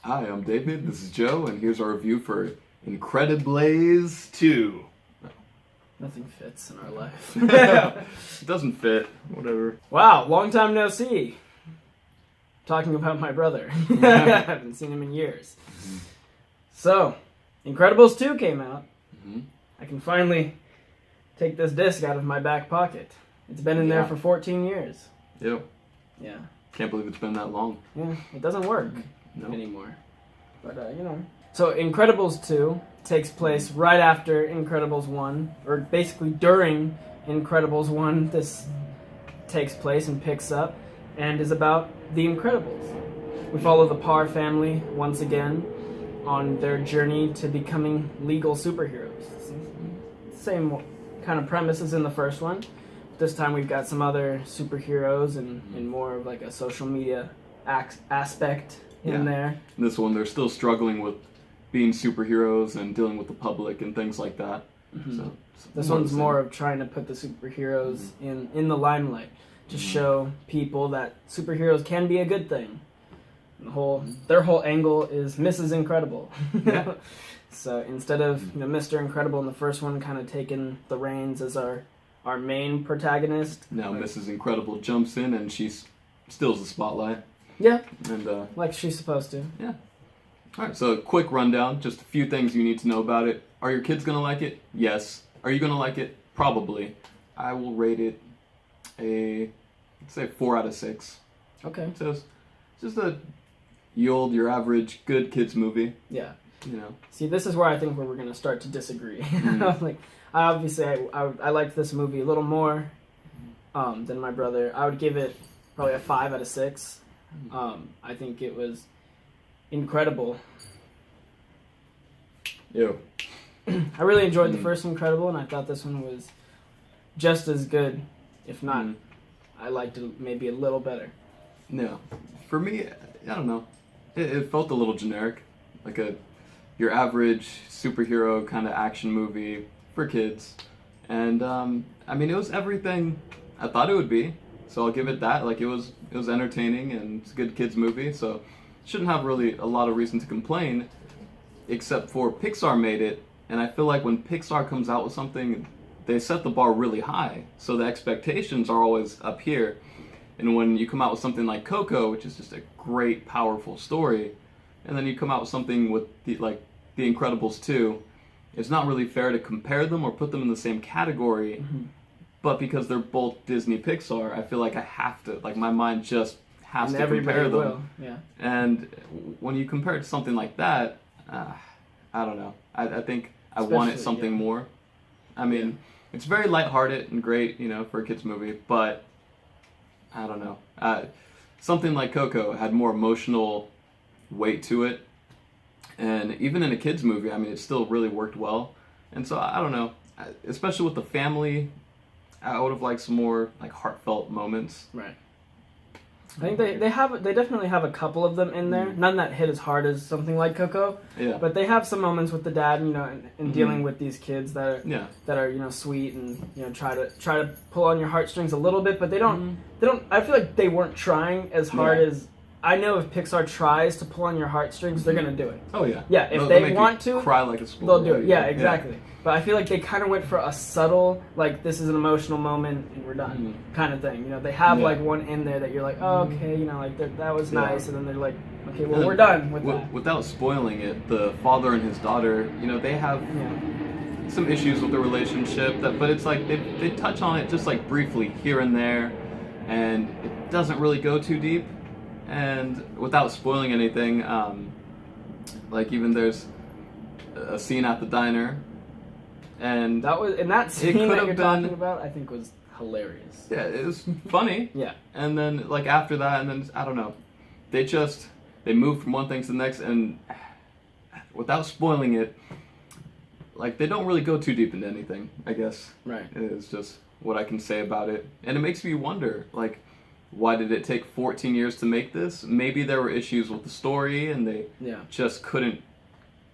Hi, I'm David, this is Joe, and here's our review for Incredibles 2. Nothing fits in our life. It doesn't fit, whatever. Wow, long time no see. Talking about my brother. I haven't seen him in years. Mm-hmm. So, Incredibles 2 came out. Mm-hmm. I can finally take this disc out of my back pocket. It's been in there for 14 years. Ew. Yeah. Can't believe it's been that long. Yeah, it doesn't work No. anymore. But, So, Incredibles 2 takes place right after Incredibles 1, or basically during Incredibles 1. This takes place and picks up, and is about the Incredibles. We follow the Parr family once again on their journey to becoming legal superheroes. Same kind of premises in the first one. This time we've got some other superheroes and more of like a social media aspect in there. In this one, they're still struggling with being superheroes and dealing with the public and things like that. Mm-hmm. So this one's more of trying to put the superheroes in the limelight. To show people that superheroes can be a good thing. Their whole angle is Mrs.Incredible. Yeah. So instead of Mr.Incredible in the first one kind of taking the reins as our main protagonist. Now Mrs.Incredible jumps in and she steals the spotlight. Yeah. And like she's supposed to. Yeah. Alright, so a quick rundown, just a few things you need to know about it. Are your kids gonna like it? Yes. Are you gonna like it? Probably. I will rate it let's say 4 out of 6. Okay. So it's just your average good kids movie. Yeah. You know. See, this is where I think we're going to start to disagree. Like, I liked this movie a little more than my brother. I would give it probably a 5 out of 6. I think it was incredible. Ew. I really enjoyed the first Incredible, and I thought this one was just as good, if not. I liked it maybe a little better. No. For me, I don't know. It felt a little generic. Like your average superhero kind of action movie for kids. And, I mean, it was everything I thought it would be. So I'll give it that. Like, it was entertaining and it's a good kids movie. So shouldn't have really a lot of reason to complain. Except for Pixar made it. And I feel like when Pixar comes out with something, they set the bar really high, so the expectations are always up here. And when you come out with something like Coco, which is just a great, powerful story, and then you come out with something with The Incredibles 2, it's not really fair to compare them or put them in the same category. But because they're both Disney Pixar, I feel like I have to, like my mind just has to compare them. Will. Yeah. And when you compare it to something like that, I don't know. I think I wanted something more. I mean, it's very lighthearted and great, for a kids movie, but I don't know. Something like Coco had more emotional weight to it, and even in a kids movie, I mean, it still really worked well. And so I don't know, especially with the family, I would have liked some more like heartfelt moments. Right. I think they definitely have a couple of them in there. None that hit as hard as something like Coco. Yeah. But they have some moments with the dad, and dealing with these kids that are sweet and try to pull on your heartstrings a little bit, but they don't. I feel like they weren't trying as hard as. I know if Pixar tries to pull on your heartstrings, they're gonna do it. Oh yeah. Yeah, if they want to cry like a school, they'll do it. Yeah, exactly. Yeah. But I feel like they kind of went for a subtle, like this is an emotional moment and we're done, kind of thing. They have like one in there that you're like, oh, okay, like that was nice, and then they're like, okay, well we're done with that. Without spoiling it, the father and his daughter, they have some issues with the relationship, but it's like they touch on it just like briefly here and there, and it doesn't really go too deep. And without spoiling anything, like even there's a scene at the diner, and that scene that you're talking about, I think was hilarious. Yeah, it was funny. Yeah. And then like after that, and then I don't know, they moved from one thing to the next, and without spoiling it, like they don't really go too deep into anything, I guess. Right. It's just what I can say about it, and it makes me wonder, like. Why did it take 14 years to make this? Maybe there were issues with the story and they just couldn't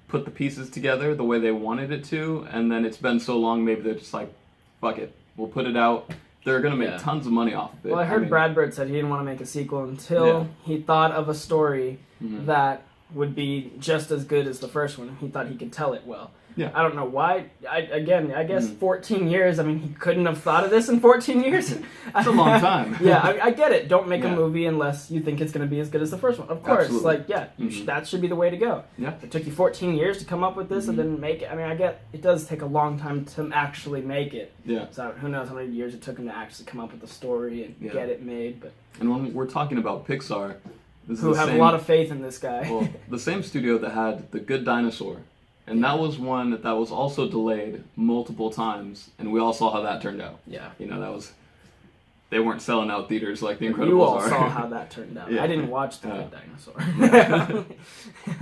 put the pieces together the way they wanted it to, and then it's been so long, maybe they're just like, fuck it, we'll put it out. They're going to make tons of money off of it. Well, I heard Brad Bird said he didn't want to make a sequel until he thought of a story that would be just as good as the first one. He thought he could tell it well. Yeah. I don't know why. I guess 14 years. I mean, he couldn't have thought of this in 14 years. It's a long time. Yeah, I get it. Don't make a Yeah. movie unless you think it's going to be as good as the first one. Of course. Absolutely. Like, yeah, that should be the way to go. Yeah. It took you 14 years to come up with this and then make it. I mean, I get it does take a long time to actually make it. Yeah. So who knows how many years it took him to actually come up with the story and get it made. But And when we're talking about Pixar, this who is the have same, a lot of faith in this guy. well, the same studio that had The Good Dinosaur. And that was one that was also delayed multiple times, and we all saw how that turned out. Yeah. You know, they weren't selling out theaters like The Incredibles You all are. saw how that turned out. Yeah. I didn't watch The Good Dinosaur.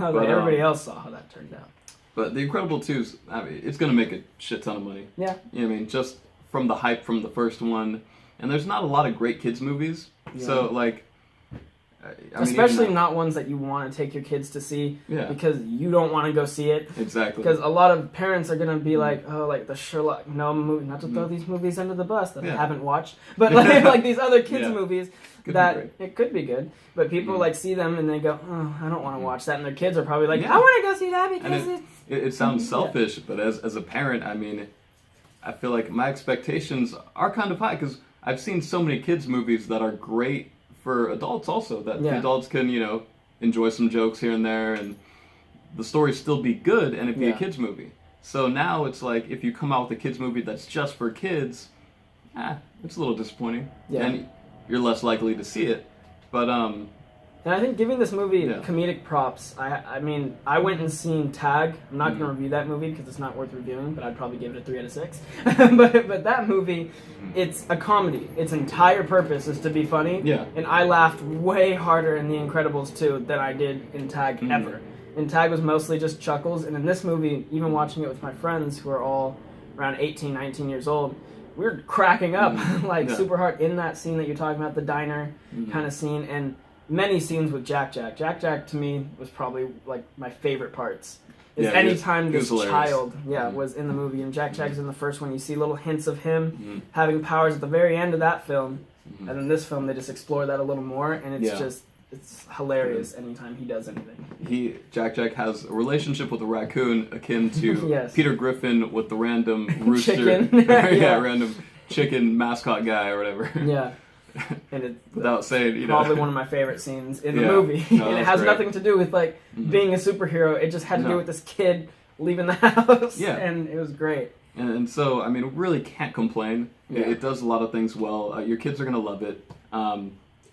But, everybody else saw how that turned out. But The Incredible 2, I mean, it's going to make a shit ton of money. Yeah. You know what I mean? Just from the hype from the first one. And there's not a lot of great kids movies. Yeah. So, like... Especially not ones that you want to take your kids to see because you don't want to go see it. Exactly. Because a lot of parents are going to be like, oh, like the Sherlock movie, not to throw these movies under the bus that I haven't watched, but like these other kids movies it could be good, but people like see them and they go, oh, I don't want to watch that, and their kids are probably like, I want to go see that because it sounds selfish, but as a parent, I mean, I feel like my expectations are kind of high because I've seen so many kids movies that are great for adults also, that the adults can, you know, enjoy some jokes here and there, and the story still be good, and it be a kids movie. So now it's like, if you come out with a kids movie that's just for kids, it's a little disappointing. Yeah. And you're less likely to see it. But, and I think giving this movie comedic props, I mean, I went and seen Tag. I'm not going to review that movie because it's not worth reviewing, but I'd probably give it a 3 out of 6. but that movie, it's a comedy. Its entire purpose is to be funny. Yeah. And I laughed way harder in The Incredibles 2 than I did in Tag ever. And Tag was mostly just chuckles. And in this movie, even watching it with my friends who are all around 18, 19 years old, we were cracking up super hard in that scene that you're talking about, the diner kind of scene. And many scenes with Jack Jack. Jack Jack to me was probably like my favorite parts. Is anytime this child was in the movie, and Jack Jack's in the first one, you see little hints of him having powers at the very end of that film, and in this film they just explore that a little more, and it's it's hilarious anytime he does anything. Jack Jack has a relationship with a raccoon akin to Peter Griffin with the random rooster, chicken. random chicken mascot guy or whatever. Yeah. And it's without saying, you know, probably one of my favorite scenes in the movie. No, and it has nothing to do with like being a superhero. It just had to do with this kid leaving the house. Yeah. And it was great. And so, I mean, really can't complain. Yeah. It does a lot of things well. Your kids are going to love it.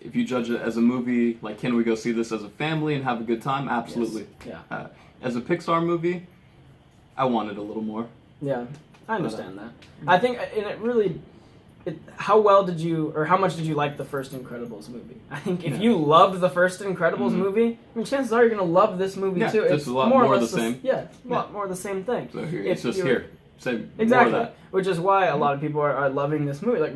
If you judge it as a movie, like, can we go see this as a family and have a good time? Absolutely. Yes. Yeah. As a Pixar movie, I wanted a little more. Yeah, I understand that. I think, and it really... how much did you like the first Incredibles movie? I think if you loved the first Incredibles movie, I mean, chances are you're going to love this movie too. It's a lot more of the same. A lot more of the same thing. So it's just here. Same. Exactly. More of that. Which is why a lot of people are loving this movie. Like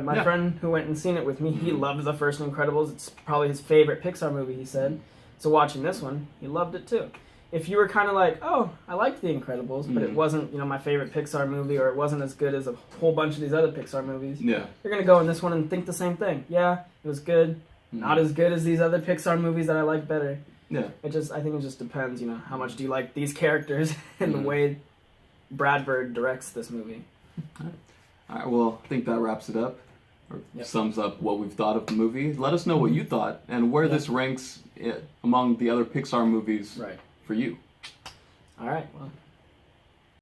my friend who went and seen it with me, he loved the first Incredibles. It's probably his favorite Pixar movie, he said. So watching this one, he loved it too. If you were kind of like, oh, I liked The Incredibles, but it wasn't, my favorite Pixar movie, or it wasn't as good as a whole bunch of these other Pixar movies, you're going to go in this one and think the same thing. Yeah, it was good. Not as good as these other Pixar movies that I like better. Yeah. I think it just depends, how much do you like these characters and the way Brad Bird directs this movie. All right, well, I think that wraps it up, or sums up what we've thought of the movie. Let us know what you thought and where this ranks among the other Pixar movies. Right. For you. All right. Well,